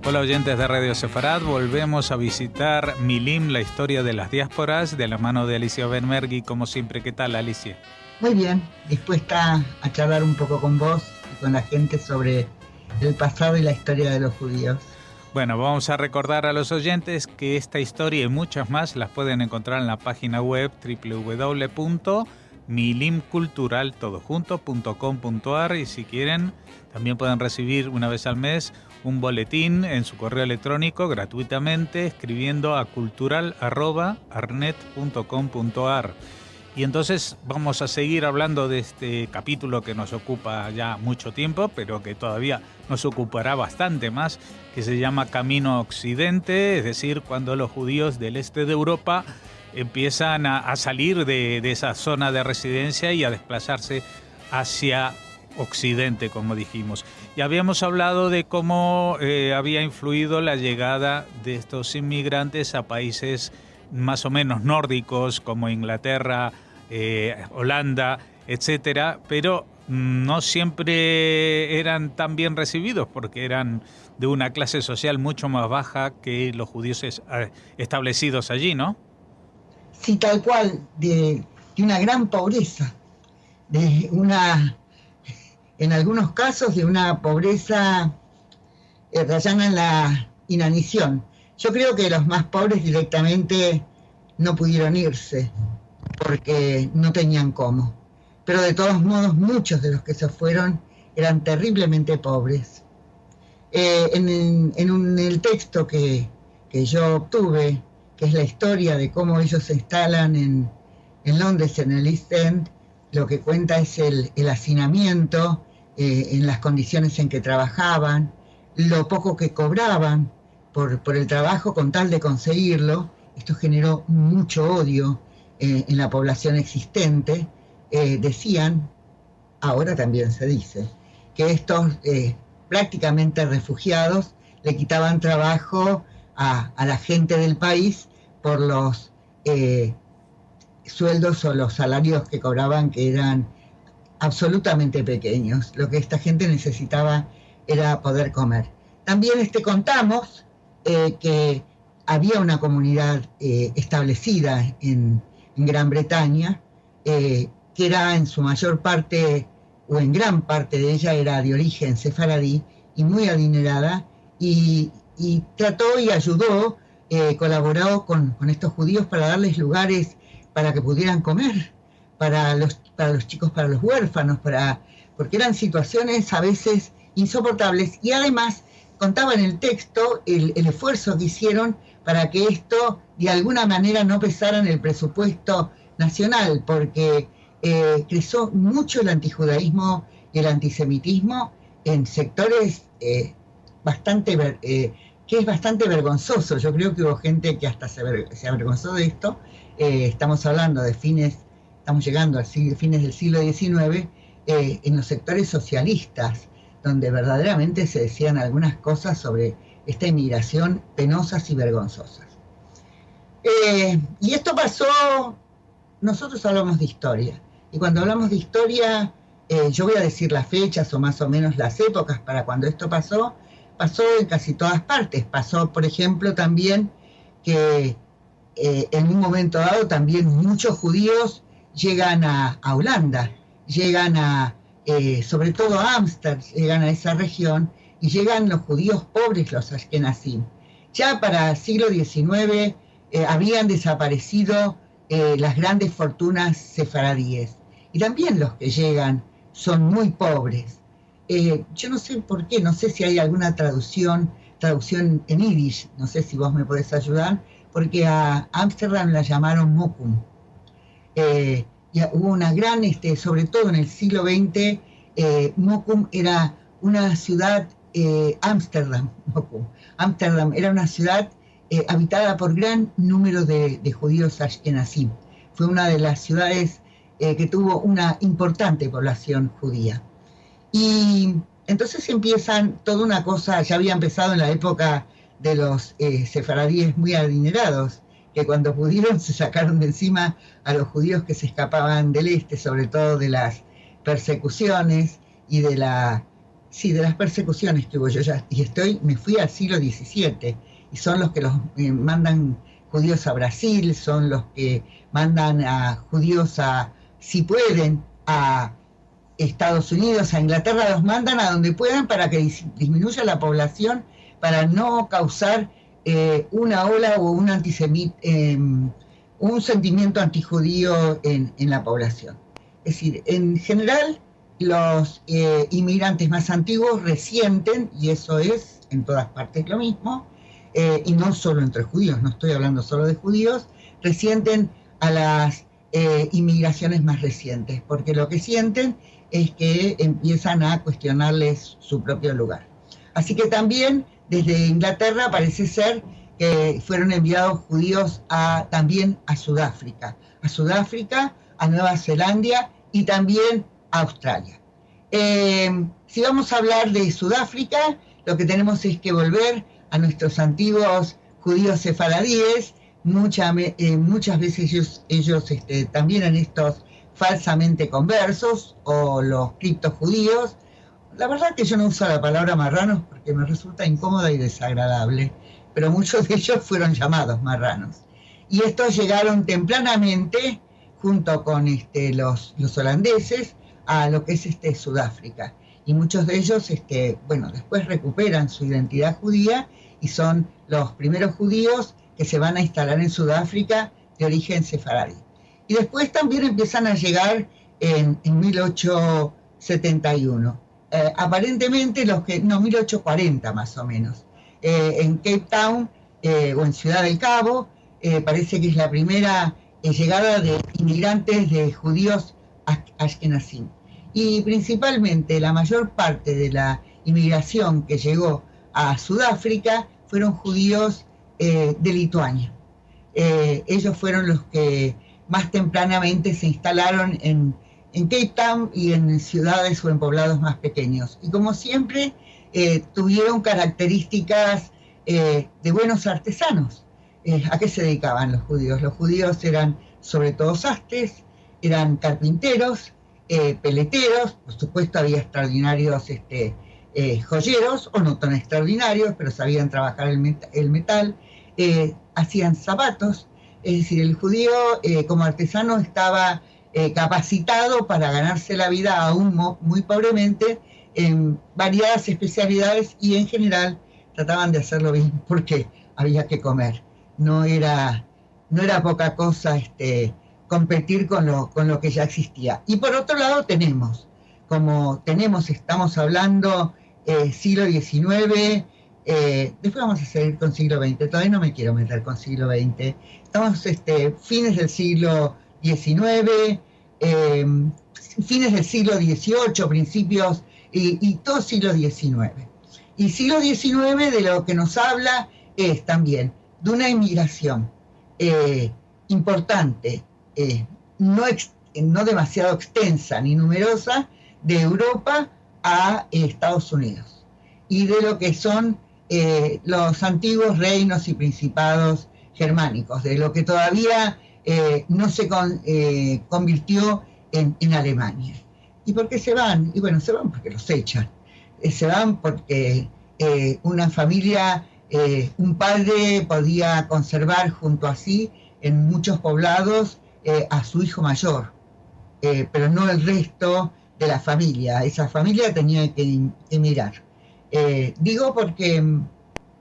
Hola oyentes de Radio Sefarad, volvemos a visitar Milim, la historia de las diásporas, de la mano de Alicia Benmergui, como siempre. ¿Qué tal, Alicia? Muy bien, dispuesta a charlar un poco con vos y con la gente sobre el pasado y la historia de los judíos. Bueno, vamos a recordar a los oyentes que esta historia y muchas más las pueden encontrar en la página web www.milimculturaltodojunto.com.ar, y si quieren también pueden recibir una vez al mes un boletín en su correo electrónico gratuitamente escribiendo a cultural@arnet.com.ar. Y entonces vamos a seguir hablando de este capítulo que nos ocupa ya mucho tiempo, pero que todavía nos ocupará bastante más, que se llama Camino a Occidente, es decir, cuando los judíos del este de Europa empiezan a salir de esa zona de residencia y a desplazarse hacia Occidente, como dijimos. Y habíamos hablado de cómo había influido la llegada de estos inmigrantes a países más o menos nórdicos como Inglaterra, Holanda, etcétera, pero no siempre eran tan bien recibidos porque eran de una clase social mucho más baja que los judíos establecidos allí, ¿no? Sí, tal cual, de una gran pobreza, en algunos casos de una pobreza rayana en la inanición. Yo creo que los más pobres directamente no pudieron irse porque no tenían cómo. Pero de todos modos, muchos de los que se fueron eran terriblemente pobres. En el texto que yo obtuve, que es la historia de cómo ellos se instalan en Londres, en el East End, lo que cuenta es el hacinamiento, en las condiciones en que trabajaban, lo poco que cobraban por el trabajo con tal de conseguirlo. Esto generó mucho odio en la población existente. Decían, ahora también se dice, que estos prácticamente refugiados le quitaban trabajo a la gente del país por los sueldos o los salarios que cobraban, que eran absolutamente pequeños. Lo que esta gente necesitaba era poder comer. También contamos que había una comunidad establecida en Gran Bretaña, que era en su mayor parte, o en gran parte de ella, era de origen sefaradí y muy adinerada, y trató y ayudó, colaboró con estos judíos para darles lugares para que pudieran comer, para los chicos, para los huérfanos, porque eran situaciones a veces insoportables. Y además contaba en el texto el esfuerzo que hicieron para que esto de alguna manera no pesara en el presupuesto nacional, porque creció mucho el antijudaísmo y el antisemitismo en sectores que es bastante vergonzoso. Yo creo que hubo gente que hasta se avergonzó de esto. Estamos hablando de estamos llegando a fines del siglo XIX, en los sectores socialistas, donde verdaderamente se decían algunas cosas sobre esta inmigración penosas y vergonzosas. Y esto pasó, nosotros hablamos de historia, y cuando hablamos de historia, yo voy a decir las fechas o más o menos las épocas para cuando esto pasó en casi todas partes. Pasó, por ejemplo, también que en un momento dado también muchos judíos llegan a Holanda, llegan sobre todo a Ámsterdam, llegan a esa región, y llegan los judíos pobres, los ashkenazim. Ya para el siglo XIX habían desaparecido las grandes fortunas sefaradíes, y también los que llegan son muy pobres. Yo no sé por qué, no sé si hay alguna traducción en yiddish, no sé si vos me podés ayudar, porque a Ámsterdam la llamaron Mokum. Y hubo una gran, sobre todo en el siglo XX, Mokum era una ciudad, Ámsterdam era una ciudad habitada por gran número de judíos ashkenazim. Fue una de las ciudades que tuvo una importante población judía. Y entonces empiezan toda una cosa, ya había empezado en la época de los sefaradíes muy adinerados, que cuando pudieron se sacaron de encima a los judíos que se escapaban del este, sobre todo de las persecuciones y de la Sí, de las persecuciones que hubo. Me fui al siglo XVII, y son los que mandan judíos a Brasil, son los que mandan a judíos si pueden, a Estados Unidos, a Inglaterra, los mandan a donde puedan para que disminuya la población, para no causar una ola o un sentimiento antijudío en la población. Es decir, en general, los inmigrantes más antiguos resienten, y eso es en todas partes lo mismo, y no solo entre judíos, no estoy hablando solo de judíos, resienten a las inmigraciones más recientes, porque lo que sienten es que empiezan a cuestionarles su propio lugar. Así que también desde Inglaterra parece ser que fueron enviados judíos también a Sudáfrica, a Nueva Zelanda y también a Australia. Si vamos a hablar de Sudáfrica, lo que tenemos es que volver a nuestros antiguos judíos sefaradíes. Muchas veces ellos también en estos falsamente conversos o los criptojudíos. La verdad que yo no uso la palabra marranos porque me resulta incómoda y desagradable, pero muchos de ellos fueron llamados marranos. Y estos llegaron tempranamente, junto con los holandeses, a lo que es Sudáfrica. Y muchos de ellos, después recuperan su identidad judía y son los primeros judíos que se van a instalar en Sudáfrica de origen sefaradí. Y después también empiezan a llegar en 1871. Aparentemente 1840 más o menos. En Cape Town o en Ciudad del Cabo, parece que es la primera llegada de inmigrantes de judíos ashkenazim. Y principalmente la mayor parte de la inmigración que llegó a Sudáfrica fueron judíos de Lituania. Ellos fueron los que más tempranamente se instalaron en Cape Town y en ciudades o en poblados más pequeños. Y como siempre, tuvieron características de buenos artesanos. ¿A qué se dedicaban los judíos? Los judíos eran sobre todo sastres, eran carpinteros, peleteros, por supuesto había extraordinarios joyeros, o no tan extraordinarios, pero sabían trabajar el metal, hacían zapatos. Es decir, el judío como artesano estaba capacitado para ganarse la vida aún muy pobremente en variadas especialidades, y en general trataban de hacerlo bien porque había que comer. No era poca cosa competir con lo que ya existía. Y por otro lado estamos hablando siglo XIX, después vamos a seguir con siglo XX, todavía no me quiero meter con siglo XX, estamos fines del siglo XIX, fines del siglo XVIII, principios, y todo siglo XIX. Y siglo XIX de lo que nos habla es también de una inmigración importante, no demasiado extensa ni numerosa, de Europa a Estados Unidos, y de lo que son los antiguos reinos y principados germánicos, de lo que todavía no se convirtió en Alemania. ¿Y por qué se van? Y bueno, se van porque los echan. Se van porque una familia, un padre podía conservar junto a sí en muchos poblados a su hijo mayor, pero no el resto de la familia. Esa familia tenía que emigrar. Digo porque,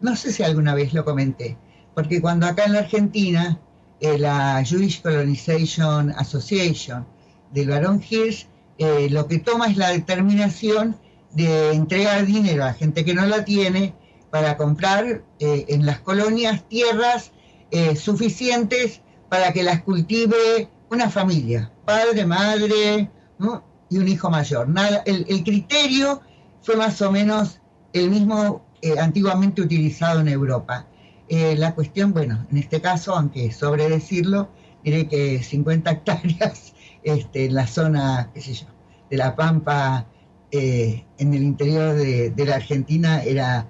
no sé si alguna vez lo comenté, porque cuando acá en la Argentina, la Jewish Colonization Association del Barón Hirsch, lo que toma es la determinación de entregar dinero a la gente que no la tiene para comprar en las colonias tierras suficientes para que las cultive una familia, padre, madre, ¿no? Y un hijo mayor. El criterio fue más o menos el mismo antiguamente utilizado en Europa. La cuestión, bueno, en este caso, aunque sobre decirlo, diré que 50 hectáreas en la zona, qué sé yo, de La Pampa, en el interior de la Argentina, era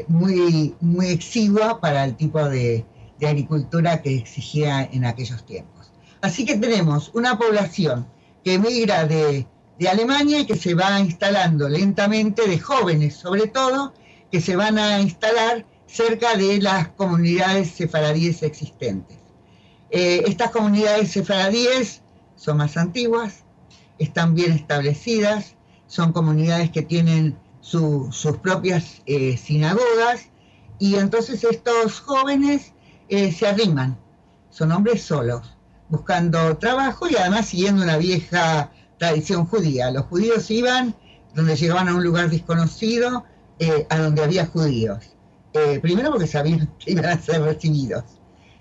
muy, muy exigua para el tipo de agricultura que exigía en aquellos tiempos. Así que tenemos una población que emigra de de Alemania y que se va instalando lentamente, de jóvenes sobre todo, que se van a instalar cerca de las comunidades sefaradíes existentes. Estas comunidades sefaradíes son más antiguas, están bien establecidas, son comunidades que tienen sus propias sinagogas, y entonces estos jóvenes se arriman, son hombres solos, buscando trabajo y además siguiendo una vieja tradición judía. Los judíos iban donde llegaban a un lugar desconocido, a donde había judíos. Primero porque sabían que iban a ser recibidos.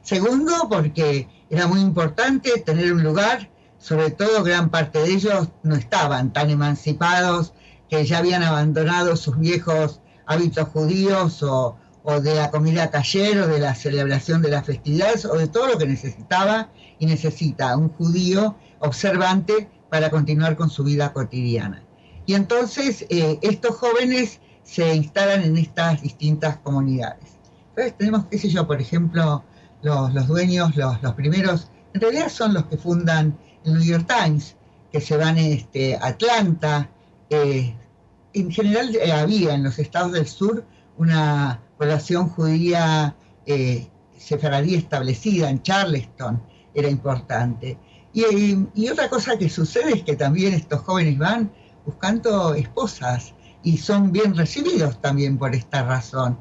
Segundo porque era muy importante tener un lugar, sobre todo gran parte de ellos no estaban tan emancipados, que ya habían abandonado sus viejos hábitos judíos o de la comida kasher o de la celebración de las festividades o de todo lo que necesitaba y necesita un judío observante para continuar con su vida cotidiana. Y entonces estos jóvenes se instalan en estas distintas comunidades. Entonces tenemos, qué sé yo, por ejemplo, los dueños, los primeros, en realidad son los que fundan el New York Times, que se van a Atlanta. En general había en los estados del sur una población judía sefaradí establecida, en Charleston era importante. Y otra cosa que sucede es que también estos jóvenes van buscando esposas y son bien recibidos también por esta razón.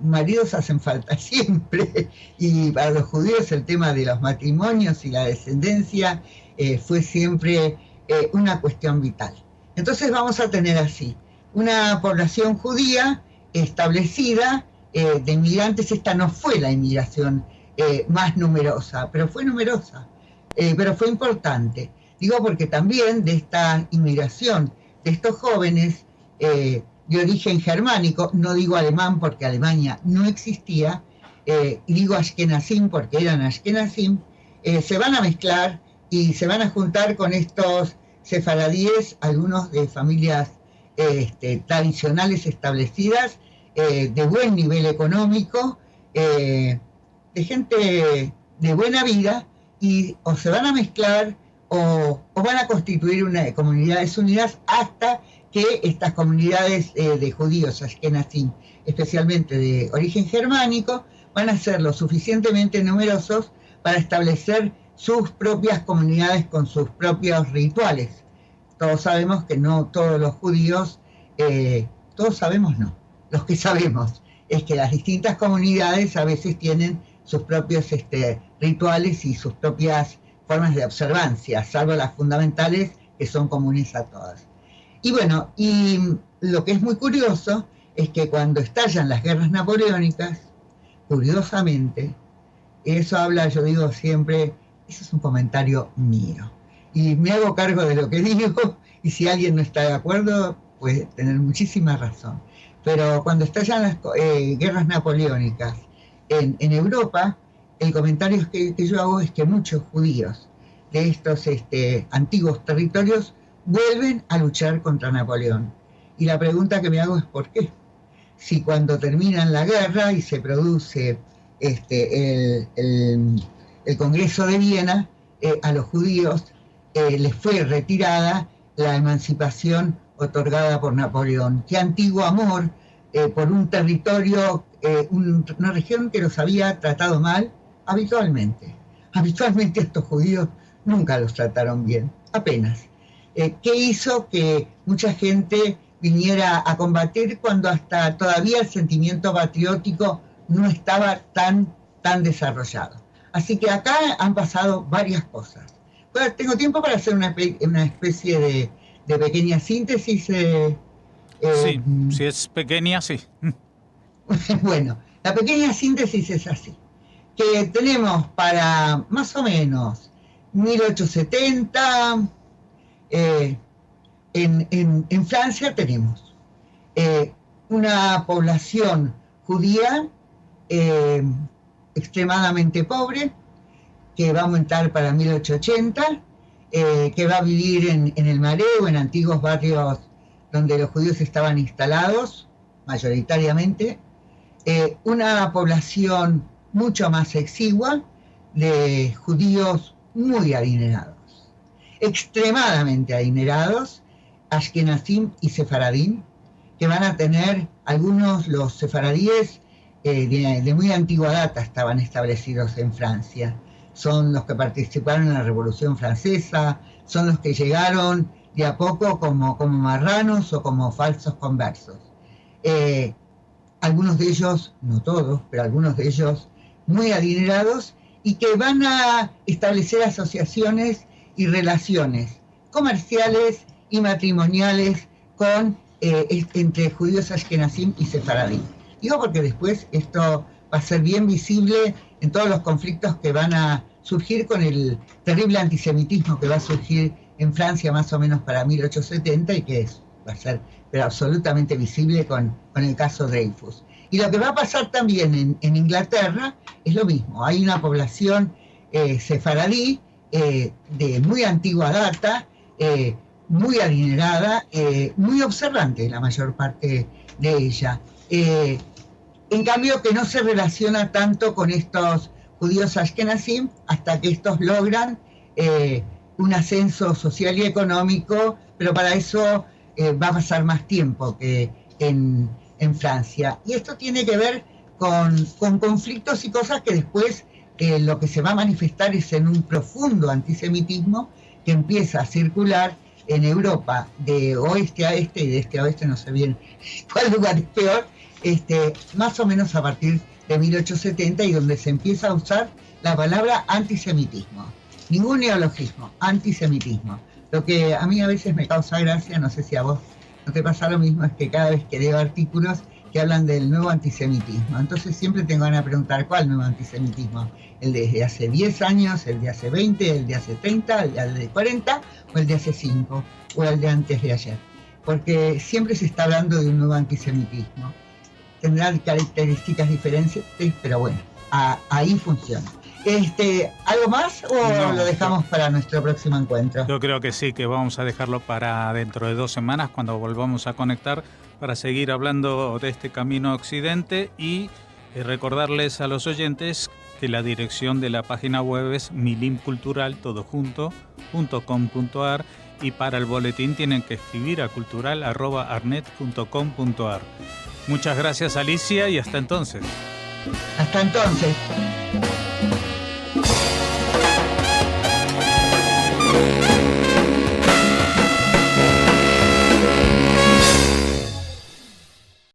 Maridos hacen falta siempre, y para los judíos el tema de los matrimonios y la descendencia fue siempre una cuestión vital. Entonces vamos a tener así una población judía establecida de inmigrantes. Esta no fue la inmigración más numerosa, pero fue numerosa, pero fue importante. Digo porque también de esta inmigración de estos jóvenes de origen germánico, no digo alemán porque Alemania no existía, y digo ashkenazim porque eran ashkenazim, se van a mezclar y se van a juntar con estos sefaradíes, algunos de familias tradicionales establecidas, de buen nivel económico, de gente de buena vida, y o se van a mezclar o van a constituir comunidades unidas hasta que estas comunidades de judíos ashkenazim, especialmente de origen germánico, van a ser lo suficientemente numerosos para establecer sus propias comunidades con sus propios rituales. Todos sabemos que no todos los judíos, todos sabemos no, los que sabemos es que las distintas comunidades a veces tienen sus propios rituales y sus propias formas de observancia, salvo las fundamentales que son comunes a todas. Y bueno, y lo que es muy curioso es que cuando estallan las guerras napoleónicas, curiosamente, eso habla, yo digo siempre, eso es un comentario mío, y me hago cargo de lo que digo, y si alguien no está de acuerdo, puede tener muchísima razón. Pero cuando estallan las guerras napoleónicas en Europa, el comentario que yo hago es que muchos judíos de estos antiguos territorios vuelven a luchar contra Napoleón. Y la pregunta que me hago es ¿por qué? Si cuando terminan la guerra y se produce el Congreso de Viena, a los judíos les fue retirada la emancipación otorgada por Napoleón. Qué antiguo amor por un territorio, una región que los había tratado mal habitualmente. Habitualmente estos judíos nunca los trataron bien, apenas. ¿Qué hizo que mucha gente viniera a combatir cuando hasta todavía el sentimiento patriótico no estaba tan desarrollado? Así que acá han pasado varias cosas. Bueno, tengo tiempo para hacer una especie de pequeña síntesis. Sí, si es pequeña, sí. Bueno, la pequeña síntesis es así, que tenemos para más o menos 1870, en Francia tenemos una población judía extremadamente pobre, que va a aumentar para 1880, que va a vivir en el Marais o en antiguos barrios donde los judíos estaban instalados mayoritariamente, una población mucho más exigua de judíos muy adinerados. extremadamente adinerados, Ashkenazim y Sefaradín, que van a tener algunos, los sefaradíes de muy antigua data estaban establecidos en Francia. Son los que participaron en la Revolución Francesa, son los que llegaron de a poco como marranos o como falsos conversos. Algunos de ellos, no todos, pero algunos de ellos muy adinerados, y que van a establecer asociaciones y relaciones comerciales y matrimoniales entre judíos ashkenazim y sefaradí. Digo porque después esto va a ser bien visible en todos los conflictos que van a surgir con el terrible antisemitismo que va a surgir en Francia más o menos para 1870 y que va a ser pero absolutamente visible con el caso Dreyfus. Y lo que va a pasar también en Inglaterra es lo mismo. Hay una población sefaradí de muy antigua data, muy adinerada, muy observante la mayor parte de ella. En cambio que no se relaciona tanto con estos judíos ashkenazim hasta que estos logran un ascenso social y económico, pero para eso va a pasar más tiempo que en Francia. Y esto tiene que ver con conflictos y cosas que después lo que se va a manifestar es en un profundo antisemitismo que empieza a circular en Europa de oeste a este y de este a oeste, no sé bien cuál lugar es peor, más o menos a partir de 1870, y donde se empieza a usar la palabra antisemitismo. Ningún neologismo, antisemitismo. Lo que a mí a veces me causa gracia, no sé si a vos no te pasa lo mismo, es que cada vez que leo artículos que hablan del nuevo antisemitismo, entonces siempre tengo ganas de preguntar cuál nuevo antisemitismo, el de hace 10 años, el de hace 20, el de hace 30, el de 40, o el de hace 5, o el de antes de ayer, porque siempre se está hablando de un nuevo antisemitismo. Tendrán características diferentes, pero bueno, ahí funciona. ¿Algo más o no, lo dejamos para nuestro próximo encuentro? Yo creo que sí, que vamos a dejarlo para dentro de 2 semanas, cuando volvamos a conectar, para seguir hablando de este camino a Occidente y recordarles a los oyentes que la dirección de la página web es milimcultural.com.ar y para el boletín tienen que escribir a cultural@arnet.com.ar. Muchas gracias, Alicia, y hasta entonces. Hasta entonces.